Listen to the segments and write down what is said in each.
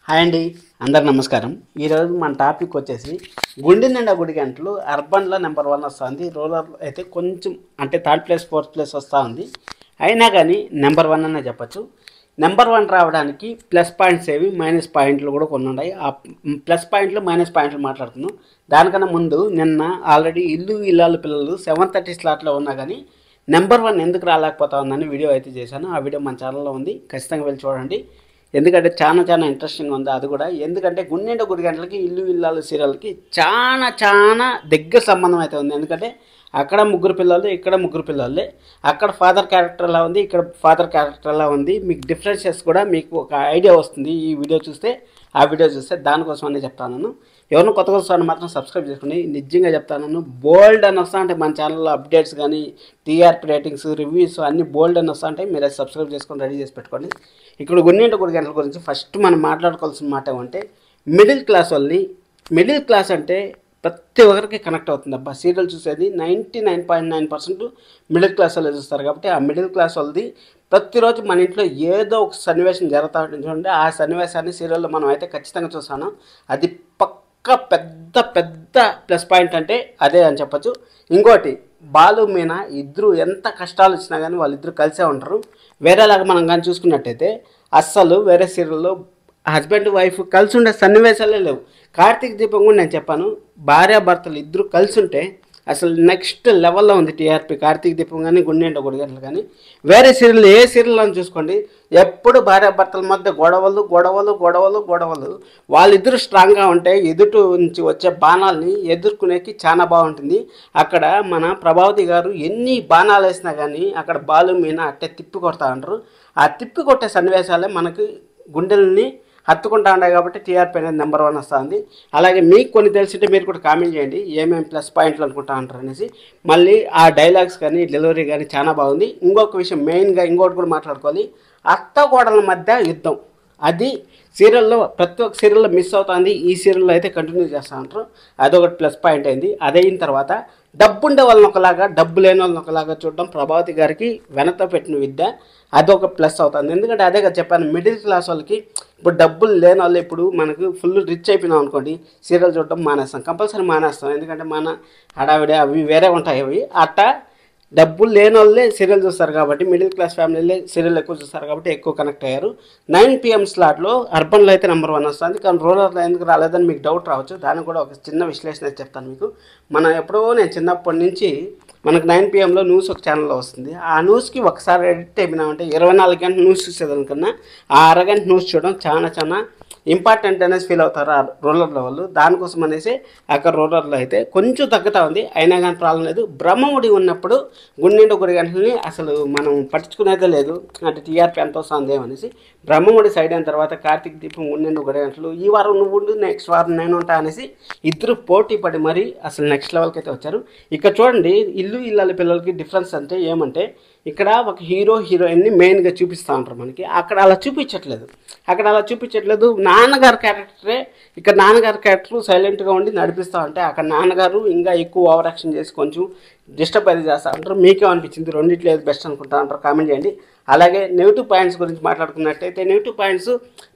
Hi అండి, అందరు నమస్కారం. ఈరోజు మన టాపిక్ వచ్చేసి గుండె నిండా గుడి గంటలు అర్బన్లో నెంబర్ 1 వస్తుంది. రూరల్ అయితే కొంచెం అంటే థర్డ్ ప్లేస్ ఫోర్త్ ప్లేస్ వస్తూ ఉంది. అయినా కానీ నెంబర్ 1 అనే చెప్పచ్చు. నెంబర్ 1 రావడానికి ప్లస్ పాయింట్స్ ఏవి, మైనస్ పాయింట్లు కూడా కొన్ని ఉన్నాయి. ఆ ప్లస్ పాయింట్లు మైనస్ పాయింట్లు మాట్లాడుతున్నాం. దానికన్నా ముందు నిన్న ఆల్రెడీ ఇల్లు ఇల్లాలు పిల్లలు 7:30 స్లాట్లో ఉన్నా కానీ నెంబర్ 1 ఎందుకు రాలేకపోతా ఉందని వీడియో అయితే చేశాను. ఆ వీడియో మన ఛానల్లో ఉంది, ఖచ్చితంగా వెళ్ళి చూడండి. ఎందుకంటే చాలా ఇంట్రెస్టింగ్ ఉంది అది కూడా. ఎందుకంటే గుండె గుడి గంటలకి ఇల్లు ఇల్లాలు సీరియల్కి చాలా దగ్గర సంబంధం అయితే ఉంది. ఎందుకంటే అక్కడ ముగ్గురు పిల్లలు, ఇక్కడ ముగ్గురు పిల్లలే. అక్కడ ఫాదర్ క్యారెక్టర్ ఎలా ఉంది, ఇక్కడ ఫాదర్ క్యారెక్టర్ ఎలా ఉంది, మీకు డిఫరెన్సెస్ కూడా మీకు ఒక ఐడియా వస్తుంది ఈ వీడియో చూస్తే. ఆ వీడియో చూస్తే దానికోసం అనే చెప్తాను. ఎవరిని కొత్త వస్తాను మాత్రం సబ్స్క్రైబ్ చేసుకోండి. నిజంగా చెప్తాను, బోల్డ్ అని వస్తా అంటే మన ఛానల్లో అప్డేట్స్ కానీ టీఆర్పీ రేటింగ్స్ రివ్యూస్ అన్నీ బోల్డ్ అని వస్తా అంటే మీరు అది సబ్స్క్రైబ్ చేసుకొని రెడీ చేసి పెట్టుకోండి. ఇక్కడ గుండె గుడి గంటల గురించి ఫస్ట్ మనం మాట్లాడుకోవాల్సిన మాట ఏమంటే మిడిల్ క్లాస్ వాళ్ళని. మిడిల్ క్లాస్ అంటే ప్రతి ఒక్కరికి కనెక్ట్ అవుతుంది. అబ్బా సీరియల్ చూసేది 99.9% మిడిల్ క్లాస్ వాళ్ళు చూస్తారు. కాబట్టి ఆ మిడిల్ క్లాస్ వాళ్ళది ప్రతిరోజు మన ఇంట్లో ఏదో ఒక సన్నివేశం జరుగుతూ ఉంటుంది చూడండి. ఆ సన్నివేశాన్ని సీరియల్లో మనం అయితే ఖచ్చితంగా చూస్తాను. అది పక్క పెద్ద ప్లస్ పాయింట్ అంటే అదే అని చెప్పచ్చు. ఇంకోటి బాలు మీనా ఇద్దరు ఎంత కష్టాలు వచ్చినా కానీ వాళ్ళిద్దరు కలిసే ఉంటారు. వేరేలాగా మనం కానీ చూసుకున్నట్టయితే అస్సలు వేరే సీరియల్లో హస్బెండ్ వైఫ్ కలిసి ఉండే సన్నివేశాలే లేవు. కార్తీక్ దీపం కూడా నేను చెప్పాను, భార్యాభర్తలు ఇద్దరు కలిసి ఉంటే అసలు నెక్స్ట్ లెవెల్లో ఉంది టీఆర్పీ. కార్తీక్ దీపం కానీ గుండె గుడి గంటలు కానీ వేరే సీరియల్ ఏ సీరియల్ అని చూసుకోండి, ఎప్పుడు భార్యాభర్తల మధ్య గొడవలు. వాళ్ళిద్దరు స్ట్రాంగ్గా ఉంటే ఎదుటి నుంచి వచ్చే బాణాలని ఎదుర్కొనేకి చాలా బాగుంటుంది. అక్కడ మన ప్రభావతి గారు ఎన్ని బాణాలు వేసినా కానీ అక్కడ బాలు మీన అట్టే తిప్పి కొడతా ఉంటారు. ఆ తిప్పి కొట్టే సన్నివేశాలే మనకి గుండెల్ని హత్తుకుంటా ఉన్నాయి. కాబట్టి టీఆర్పీ అనేది నెంబర్ 1 వస్తుంది. అలాగే మీకు కొన్ని తెలిసింటే మీరు కూడా కామెంట్ చేయండి ఏమేమి ప్లస్ పాయింట్లు అనుకుంటా ఉంటారు అనేసి. మళ్ళీ ఆ డైలాగ్స్ కానీ డెలివరీ కానీ చాలా బాగుంది. ఇంకొక విషయం మెయిన్గా ఇంకోటి కూడా మాట్లాడుకోవాలి, అత్త కోడల మధ్య యుద్ధం. అది సీరియల్లో ప్రతి ఒక్క సీరియల్లో మిస్ అవుతుంది. ఈ సీరియల్లో అయితే కంటిన్యూ చేస్తూ ఉంటారు. అదొకటి ప్లస్ పాయింట్ అయింది. అదైన తర్వాత డబ్బు ఉండే వాళ్ళని ఒకలాగా, డబ్బు లేని వాళ్ళని ఒకలాగా చూడడం ప్రభావతి గారికి వెనత పెట్టిన విద్య. అదొక ప్లస్ అవుతుంది. ఎందుకంటే అదే కదా చెప్పాను, మిడిల్ క్లాస్ వాళ్ళకి ఇప్పుడు డబ్బులు లేని వాళ్ళు ఇప్పుడు మనకు ఫుల్ రిచ్ అయిపోయినాం అనుకోండి, సీరియల్ చూడడం మానేస్తాం, కంపల్సరీ మానేస్తాం. ఎందుకంటే మన హడావిడి అవి వేరే ఉంటాయి. అవి అట్టా డబ్బులు లేని వాళ్ళే సీరియల్ చూస్తారు కాబట్టి మిడిల్ క్లాస్ ఫ్యామిలీలే సీరియల్ ఎక్కువ చూస్తారు కాబట్టి ఎక్కువ కనెక్ట్ అయ్యారు. 9 PM స్లాట్లో అర్బన్లో అయితే నెంబర్ 1 వస్తుంది. కానీ రూరల్లో ఎందుకు రాలేదని మీకు డౌట్ రావచ్చు. దానికి కూడా ఒక చిన్న విశ్లేషణ చెప్తాను మీకు. నేను చిన్నప్పటి నుంచి మనకు 9 PMలో న్యూస్ ఒక ఛానల్లో వస్తుంది. ఆ న్యూస్కి ఒకసారి ఎడిట్ అయిపోయినామంటే 24 గంటలు న్యూస్ చూసేదానికన్నా ఆ అరగంట న్యూస్ చూడడం చాలా ఇంపార్టెంట్ అనేసి ఫీల్ అవుతారు ఆ రూరల్లో వాళ్ళు. దానికోసం అనేసి అక్కడ రూరల్లో అయితే కొంచెం తగ్గుతూ ఉంది. అయినా కానీ ప్రాబ్లం లేదు. బ్రహ్మముడి ఉన్నప్పుడు గుండె గుడి గంటలని అసలు మనం పట్టించుకునేదే లేదు. అంటే టీఆర్పీ ఎంత వస్తుంది ఏమనేసి బ్రహ్మముడి సైడ్ అయిన తర్వాత కార్తీక్ దీపం గుండె గుడి గంటలు ఈ వారం నువ్వు ఉండు, నెక్స్ట్ వారం నేను ఉంటా అనేసి ఇద్దరు పోటీ పడి మరి అసలు నెక్స్ట్ లెవెల్కి అయితే వచ్చారు. ఇక్కడ చూడండి, ఇల్లు ఇల్లాల పిల్లలకి డిఫరెన్స్ అంటే ఏమంటే ఇక్కడ ఒక హీరోయిన్ని మెయిన్గా చూపిస్తూ ఉంటారు మనకి. అక్కడ అలా చూపించట్లేదు. నాన్నగారు క్యారెక్టరే ఇక్కడ నాన్నగారు క్యారెక్టర్ సైలెంట్గా ఉండి నడిపిస్తూ ఉంటే అక్కడ నాన్నగారు ఇంకా ఎక్కువ ఓవర్ యాక్షన్ చేసి కొంచెం డిస్టర్బ్ అయితే చేస్తూ ఉంటారు. మీకేమనిపించింది? రెండిట్లో ఏది బెస్ట్ అనుకుంటా ఉంటారు, కామెంట్ చేయండి. అలాగే నెగిటివ్ పాయింట్స్ గురించి మాట్లాడుకున్నట్టయితే నెగిటివ్ పాయింట్స్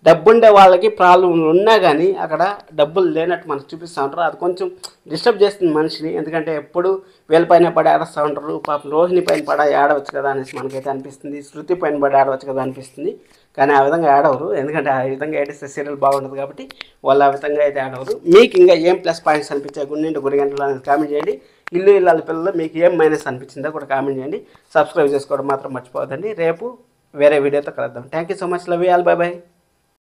డబ్బుండే వాళ్ళకి ప్రాబ్లం ఉన్నా కానీ అక్కడ డబ్బులు లేనట్టు మనకు చూపిస్తూ ఉంటారు. అది కొంచెం డిస్టర్బ్ చేస్తుంది మనిషిని. ఎందుకంటే ఎప్పుడు వీళ్ళపైన పడి ఆడస్తూ ఉంటారు. పాపం రోహిణి పైన పడి ఆడవచ్చు కదా అనేసి మనకైతే అనిపిస్తుంది, శృతి పైన పడి ఆడవచ్చు కదా అనిపిస్తుంది. కానీ ఆ విధంగా ఆడవరు, ఎందుకంటే ఆ విధంగా ఏడిస్తే సీరియల్ బాగుంటుంది కాబట్టి వాళ్ళు ఆ విధంగా అయితే ఆడవరు. మీకు ఇంకా ఏం ప్లస్ పాయింట్స్ అనిపించాయి గుండె గుడి గంటలు అనేది కామెంట్ చేయండి. ఇల్లు ఇల్లాల పిల్లలు మీకు ఏం మైనస్ అనిపించిందో కూడా కామెంట్ చేయండి. సబ్స్క్రైబ్ చేసుకోవడం మాత్రం మర్చిపోవద్దండి. రేపు వేరే వీడియోతో కలుద్దాం. Thank you so much. Love you all. By.